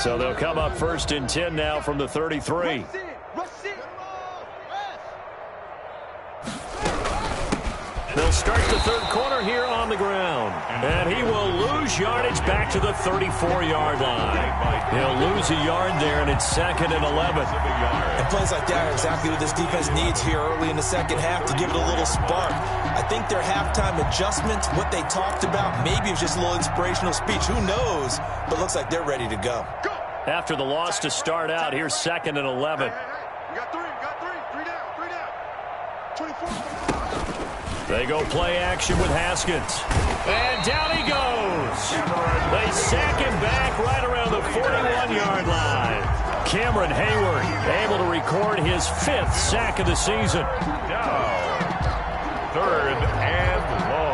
So they'll come up 1st and 10 now from the 33. They'll start the third quarter here on the ground. And he will lose yardage back to the 34-yard line. He'll lose a yard there, and it's 2nd and 11. And plays like that are exactly what this defense needs here early in the second half to give it a little spark. I think their halftime adjustments, what they talked about, maybe it was just a little inspirational speech. Who knows? But it looks like they're ready to go. After the loss to start out, here's 2nd and 11. We got three down. 24. They go play action with Haskins. And down he goes. They sack him back right around the 41-yard line. Cameron Hayward able to record his 5th sack of the season. Now, 3rd and long.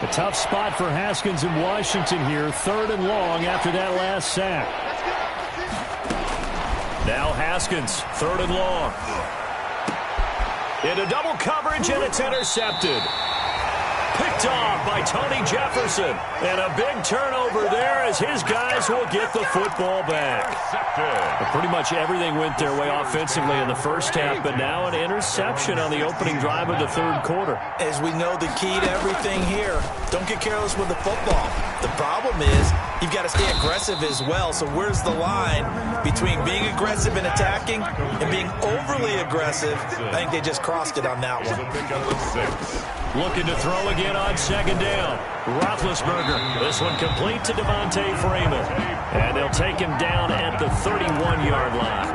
A tough spot for Haskins in Washington here. 3rd and long after that last sack. Now Haskins, 3rd and long. Into double coverage, and it's intercepted. Picked off by Tony Jefferson. And a big turnover there as his guys will get the football back. But pretty much everything went their way offensively in the first half, but now an interception on the opening drive of the third quarter. As we know, the key to everything here, don't get careless with the football. The problem is you've got to stay aggressive as well. So where's the line between being aggressive and attacking and being overly aggressive? I think they just crossed it on that one. Looking to throw again on 2nd down. Roethlisberger. This one complete to Devontae Freeman. And they'll take him down at the 31-yard line.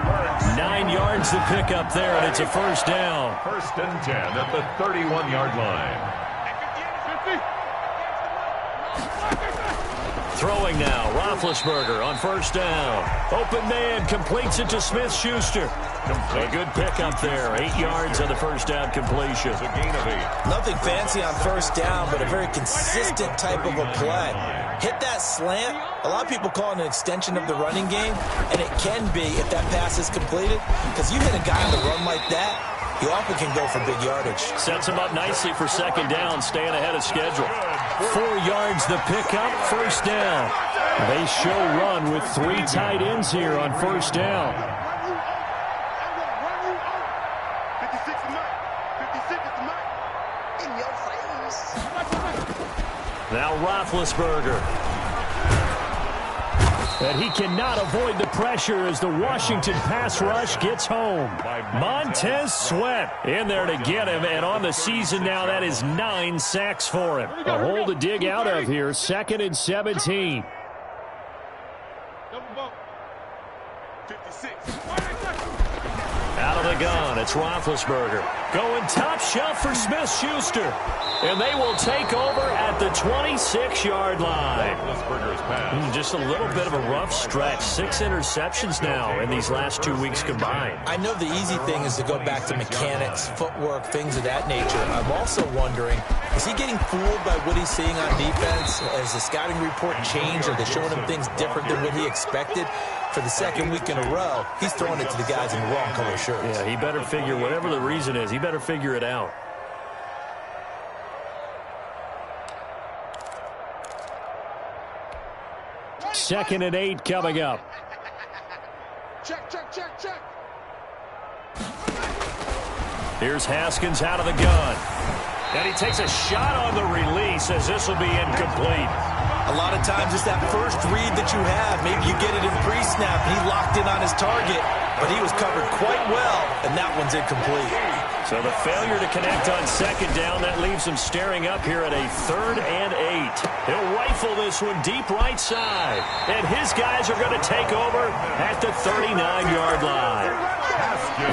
9 yards to pick up there, and it's a 1st down. 1st and 10 at the 31-yard line. Throwing now, Roethlisberger on 1st down. Open man completes it to Smith-Schuster. A good pickup there. 8 yards on the 1st down completion. A gain of 8. Nothing fancy on 1st down, but a very consistent type of a play. Hit that slant. A lot of people call it an extension of the running game, and it can be if that pass is completed. Because you hit a guy on the run like that, he often can go for big yardage. Sets him up nicely for 2nd down, staying ahead of schedule. 4 yards the pickup, 1st down. They show run with 3 tight ends here on 1st down. 56 is the night. In your face. Now Roethlisberger. And he cannot avoid the pressure as the Washington pass rush gets home. Montez Sweat in there to get him, and on the season now, that is 9 sacks for him. A hole to dig out of here, 2nd and 17. Out of the gun, it's Roethlisberger. Going top shelf for Smith-Schuster. And they will take over at the 26-yard line. Just a little bit of a rough stretch. 6 interceptions now in these last 2 weeks combined. I know the easy thing is to go back to mechanics, footwork, things of that nature. I'm also wondering, is he getting fooled by what he's seeing on defense? Has the scouting report changed? Are they showing him things different than what he expected? For the 2nd week in a row, he's throwing it to the guys in the wrong color shirts. Yeah, he better figure, whatever the reason is, he better figure it out. Second and 8 coming up. Check. Here's Haskins out of the gun. And he takes a shot on the release as this will be incomplete. A lot of times it's that first read that you have. Maybe you get it in pre-snap and he locked in on his target, but he was covered quite well, and that one's incomplete. So the failure to connect on 2nd down, that leaves him staring up here at a 3rd and 8. He'll rifle this one deep right side, and his guys are going to take over at the 39-yard line.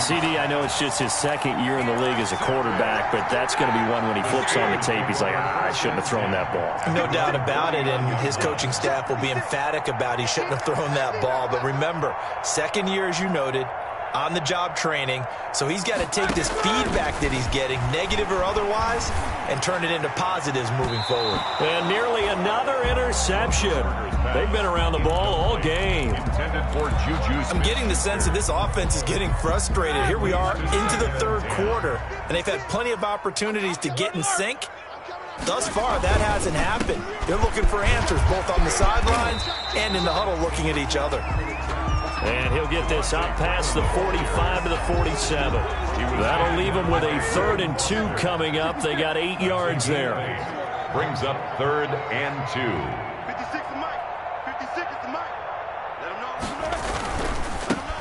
CD, I know it's just his 2nd year in the league as a quarterback, but that's going to be one when he flips on the tape, he's like, I shouldn't have thrown that ball. No doubt about it, and his coaching staff will be emphatic about he shouldn't have thrown that ball. But remember, 2nd year, as you noted, on-the-job training, so he's got to take this feedback that he's getting, negative or otherwise, and turn it into positives moving forward. And nearly another interception. They've been around the ball all game. I'm getting the sense that this offense is getting frustrated. Here we are into the third quarter, and they've had plenty of opportunities to get in sync. Thus far, that hasn't happened. They're looking for answers, both on the sidelines and in the huddle looking at each other. And he'll get this up past the 45 to the 47. That'll leave them with a 3rd and 2 coming up. They got 8 yards there. Brings up 3rd and 2. 56 is Mike. 56 is the Mike. Let him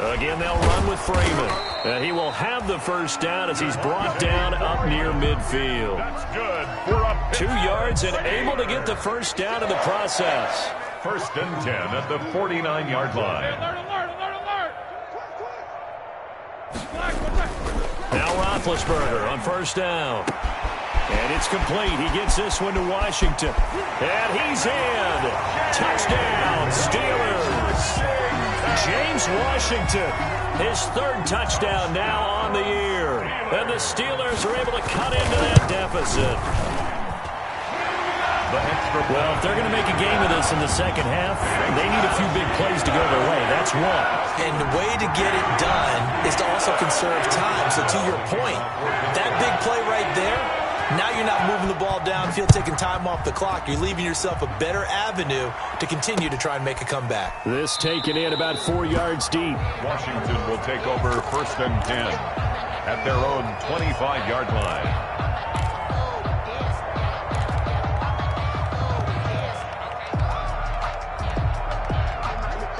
know. Again, they'll run with Freeman. He will have the first down as he's brought down up near midfield. That's good for a 2 yards and able to get the first down in the process. 1st and 10 at the 49-yard line. Now Roethlisberger on first down. And it's complete. He gets this one to Washington. And he's in. Touchdown, Steelers. James Washington, his 3rd touchdown now on the year. And the Steelers are able to cut into that deficit. Well, if they're going to make a game of this in the second half, they need a few big plays to go their way. That's one. And the way to get it done is to also conserve time. So to your point, that big play right there, now you're not moving the ball downfield, taking time off the clock. You're leaving yourself a better avenue to continue to try and make a comeback. This taken in about 4 yards deep. Washington will take over 1st and 10 at their own 25-yard line.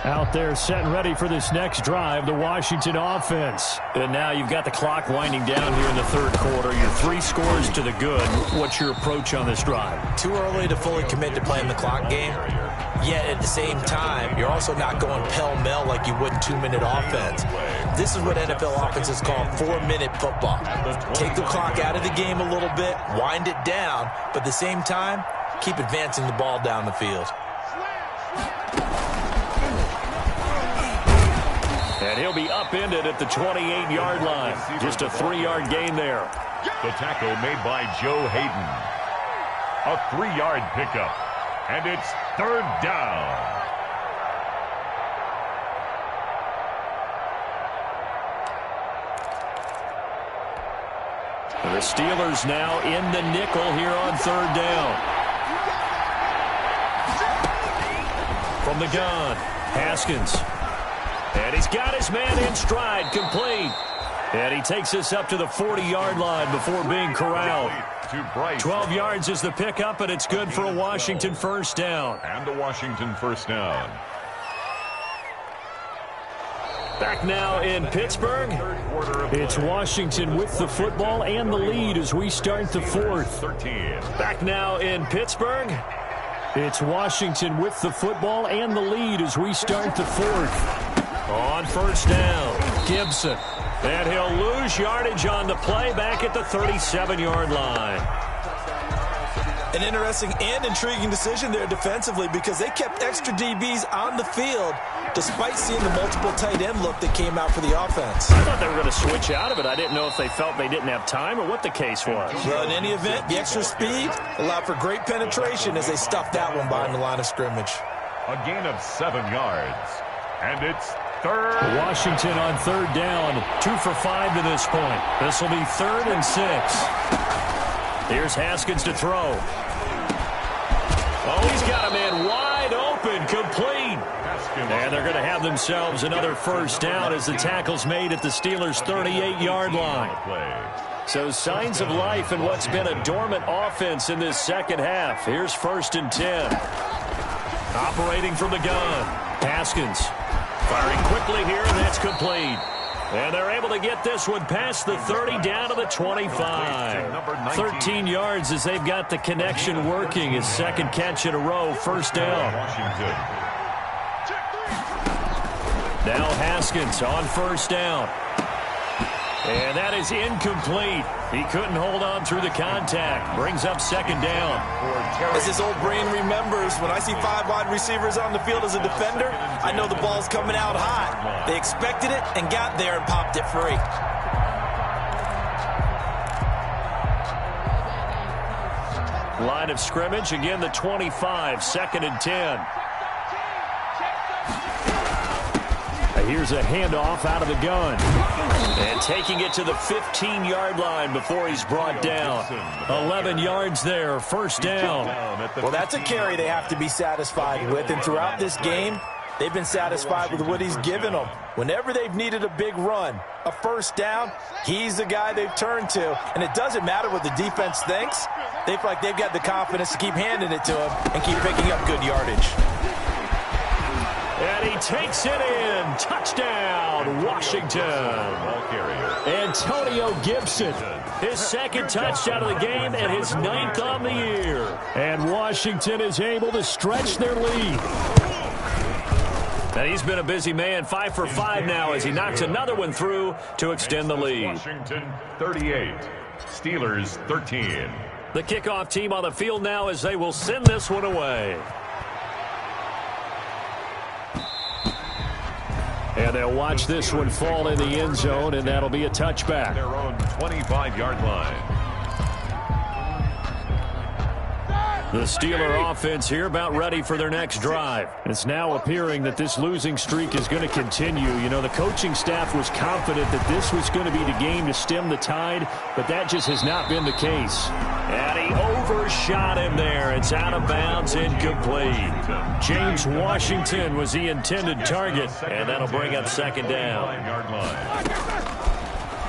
Out there set and ready for this next drive, the Washington offense. And now you've got the clock winding down here in the 3rd quarter. You're 3 scores to the good. What's your approach on this drive? Too early to fully commit to playing the clock game. Yet at the same time, you're also not going pell-mell like you would in 2-minute offense. This is what NFL offenses call 4-minute football. Take the clock out of the game a little bit, wind it down, but at the same time, keep advancing the ball down the field. And he'll be upended at the 28-yard line. Just a 3-yard gain there. The tackle made by Joe Hayden. A 3-yard pickup. And it's 3rd down. The Steelers now in the nickel here on 3rd down. From the gun, Haskins. And he's got his man in stride, complete. And he takes this up to the 40-yard line before being corralled. 12 yards is the pickup, and it's good for a Washington first down. And a Washington first down. Back now in Pittsburgh. It's Washington with the football and the lead as we start the 4th. Back now in Pittsburgh. It's Washington with the football and the lead as we start the 4th. On first down, Gibson. And he'll lose yardage on the play back at the 37-yard line. An interesting and intriguing decision there defensively because they kept extra DBs on the field despite seeing the multiple tight end look that came out for the offense. I thought they were going to switch out of it. I didn't know if they felt they didn't have time or what the case was. Well, in any event, the extra speed allowed for great penetration as they stuffed that one behind the line of scrimmage. A gain of 7 yards. And it's 3rd. Washington on 3rd down. 2 for 5 to this point. This will be 3rd and 6. Here's Haskins to throw. Oh, he's got a man wide open, complete. And they're going to have themselves another first down as the tackle's made at the Steelers' 38-yard line. So signs of life in what's been a dormant offense in this second half. Here's 1st and 10. Operating from the gun. Haskins firing quickly here, and that's complete. And they're able to get this one past the 30 down to the 25. 13 yards as they've got the connection working. His 2nd catch in a row, first down. Now Haskins on first down. And that is incomplete. He couldn't hold on through the contact. Brings up second down. As his old brain remembers, when I see 5 wide receivers on the field as a defender, I know the ball's coming out hot. They expected it and got there and popped it free. Line of scrimmage, again the 25, 2nd and 10. Here's a handoff out of the gun. And taking it to the 15-yard line before he's brought down. 11 yards there, first down. Well, that's a carry they have to be satisfied with. And throughout this game, they've been satisfied with what he's given them. Whenever they've needed a big run, a first down, he's the guy they've turned to. And it doesn't matter what the defense thinks. They feel like they've got the confidence to keep handing it to him and keep picking up good yardage. And he takes it in. Touchdown, Washington. Antonio Gibson, his 2nd touchdown of the game and his 9th on the year. And Washington is able to stretch their lead. And he's been a busy man, 5 for 5 now as he knocks another one through to extend the lead. Washington 38, Steelers 13. The kickoff team on the field now as they will send this one away. And they'll watch this one fall in the end zone, and that'll be a touchback. Their own 25-yard line. The Steeler offense here about ready for their next drive. It's now appearing that this losing streak is going to continue. You know, the coaching staff was confident that this was going to be the game to stem the tide, but that just has not been the case. And he overshot him there. It's out of bounds, incomplete. James Washington was the intended target, and that'll bring up 2nd down.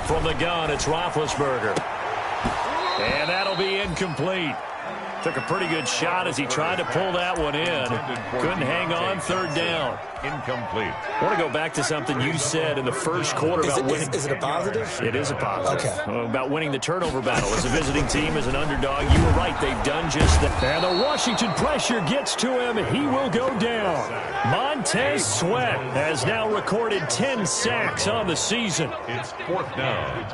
From the gun, it's Roethlisberger. And that'll be incomplete. Took a pretty good shot as he tried to pull that one in. Couldn't hang on, 3rd down. Incomplete. I want to go back to something you said in the first quarter about winning. Is it a positive? It is a positive. Okay. About winning the turnover battle. As a visiting team, as an underdog, you were right. They've done just that. And the Washington pressure gets to him. He will go down. Montez Sweat has now recorded 10 sacks on the season. It's 4th down.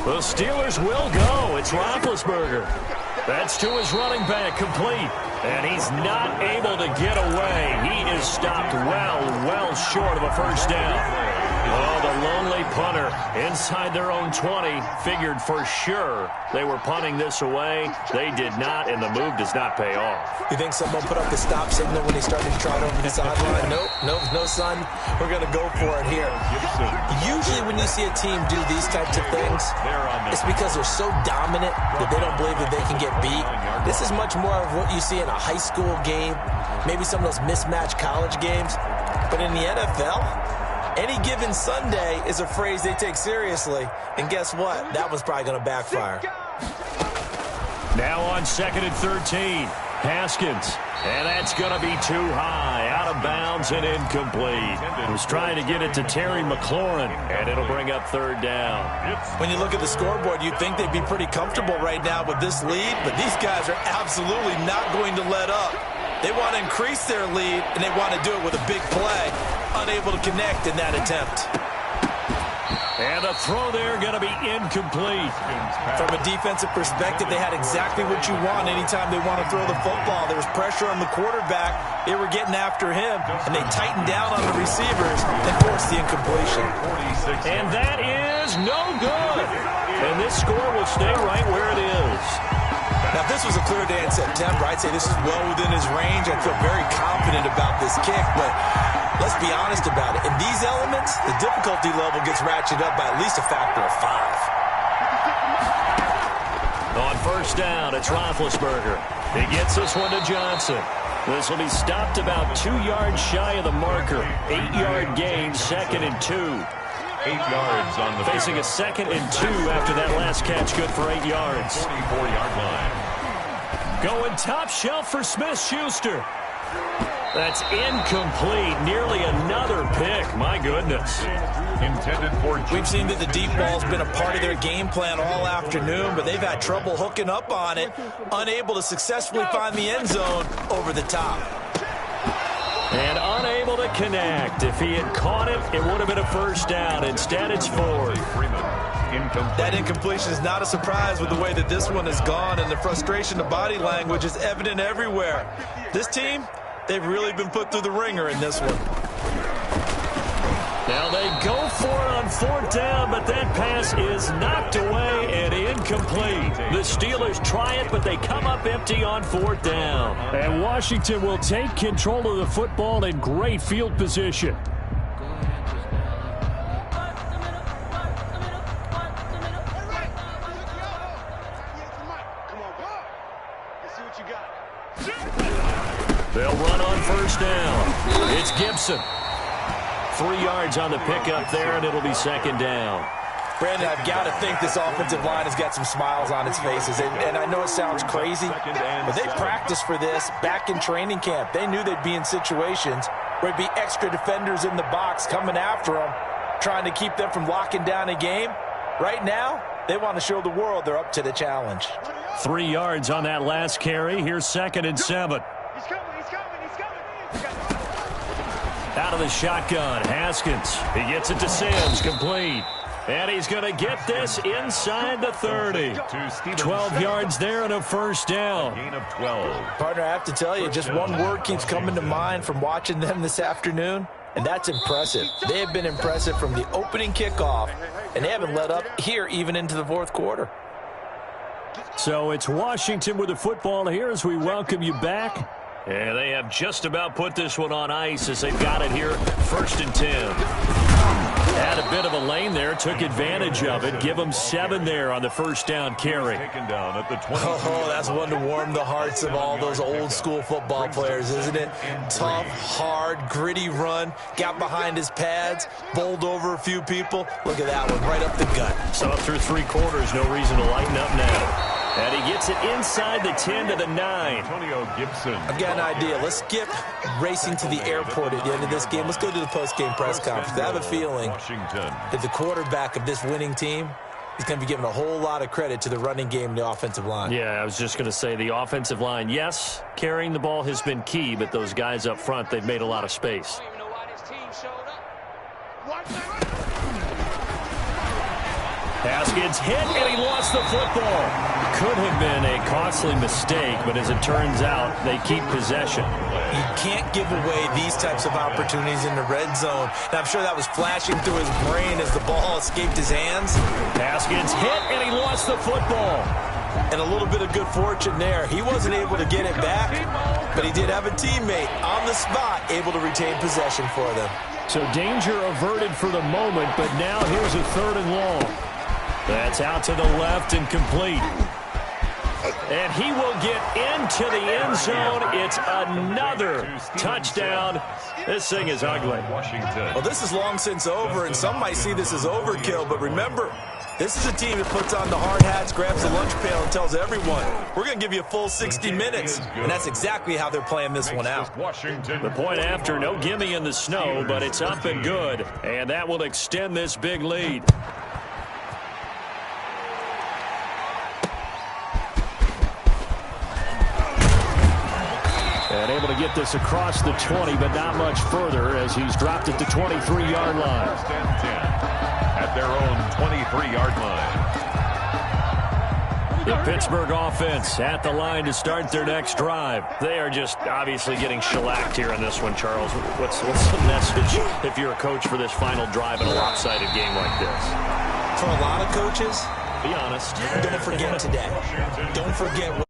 The Steelers will go. It's Roethlisberger. That's to his running back, complete. And he's not able to get away. He is stopped well short of a first down. Oh, the lonely punter inside their own 20 figured for sure they were punting this away. They did not, and the move does not pay off. You think someone put up the stop signal when he started to trot over the sideline? Nope, no, son. We're going to go for it here. Usually when you see a team do these types of things, it's because they're so dominant that they don't believe that they can get beat. This is much more of what you see in a high school game, maybe some of those mismatched college games. But in the NFL, any given Sunday is a phrase they take seriously. And guess what? That was probably going to backfire. Now on 2nd and 13, Haskins. And that's going to be too high, out of bounds and incomplete. He was trying to get it to Terry McLaurin, and it'll bring up 3rd down. When you look at the scoreboard, you'd think they'd be pretty comfortable right now with this lead, but these guys are absolutely not going to let up. They want to increase their lead, and they want to do it with a big play. Unable to connect in that attempt. And the throw there going to be incomplete. From a defensive perspective, they had exactly what you want anytime they want to throw the football. There was pressure on the quarterback. They were getting after him, and they tightened down on the receivers and forced the incompletion. And that is no good. And this score will stay right where it is. Now, if this was a clear day in September, I'd say this is well within his range. I feel very confident about this kick, but let's be honest about it. In these elements, the difficulty level gets ratcheted up by at least a factor of 5. On 1st down, it's Roethlisberger. He gets this one to Johnson. This will be stopped about 2 yards shy of the marker. 8-yard gain, 2nd and 2. 8 yards on the facing a 2nd and 2 after that last catch, good for 8 yards. 44-yard line. Going top shelf for Smith-Schuster. That's incomplete. Nearly another pick. My goodness. Intended for. We've seen that the deep ball's been a part of their game plan all afternoon, but they've had trouble hooking up on it, unable to successfully find the end zone over the top. And unable unable to connect. If he had caught it, it would have been a first down. Instead, it's Ford. That incompletion is not a surprise with the way that this one has gone, and the frustration, the body language is evident everywhere. This team, they've really been put through the ringer in this one. Now they go for it on fourth down, but that pass is knocked away and incomplete. The Steelers try it, but they come up empty on fourth down. And Washington will take control of the football in great field position. They'll run on first down. It's Gibson. 3 yards on the pickup there, and it'll be second down. Brandon, I've got to think this offensive line has got some smiles on its faces. And I know it sounds crazy, but they practiced for this back in training camp. They knew they'd be in situations where there'd be extra defenders in the box coming after them, trying to keep them from locking down a game. Right now, they want to show the world they're up to the challenge. 3 yards on that last carry. Here's 2nd and 7. He's coming. Out of the shotgun, Haskins. He gets it to Sims, complete. And he's going to get this inside the 30. 12 yards there and a first down. Gain of 12. Partner, I have to tell you, just one word keeps coming to mind from watching them this afternoon, and that's impressive. They have been impressive from the opening kickoff, and they haven't let up here even into the fourth quarter. So it's Washington with the football here as we welcome you back. And they have just about put this one on ice as they've got it here, 1st and 10. Had a bit of a lane there, took advantage of it. Give them 7 there on the first down carry. Taken down at the 20. Oh, that's one to warm the hearts of all those old school football players, isn't it? Tough, hard, gritty run, got behind his pads, bowled over a few people. Look at that one, right up the gut. So through 3 quarters, no reason to lighten up now. And he gets it inside the 10 to the 9. Antonio Gibson. I've got an idea. Let's skip racing to the airport at the end of this game. Let's go to the post-game press conference. I have a feeling that the quarterback of this winning team is going to be giving a whole lot of credit to the running game and the offensive line. Yeah, I was just going to say the offensive line, yes, carrying the ball has been key, but those guys up front, they've made a lot of space. Haskins hit, and he lost the football. Could have been a costly mistake, but as it turns out, they keep possession. You can't give away these types of opportunities in the red zone. And I'm sure that was flashing through his brain as the ball escaped his hands. Haskins hit, and he lost the football. And a little bit of good fortune there. He wasn't able to get it back, but he did have a teammate on the spot able to retain possession for them. So danger averted for the moment, but now here's a 3rd and long. That's out to the left and complete. And he will get into the end zone. It's another touchdown. This thing is ugly. Washington. Well, this is long since over, and some might see this as overkill, but remember, this is a team that puts on the hard hats, grabs the lunch pail, and tells everyone, we're going to give you a full 60 minutes. And that's exactly how they're playing this one out. Washington. The point after, no gimme in the snow, but it's up and good. And that will extend this big lead. And able to get this across the 20, but not much further as he's dropped it to 23-yard line. 1st and 10 at their own 23-yard line. The Pittsburgh offense at the line to start their next drive. They are just obviously getting shellacked here in this one, Charles. What's the message if you're a coach for this final drive in a lopsided game like this? For a lot of coaches, Be honest. don't forget today. Don't forget what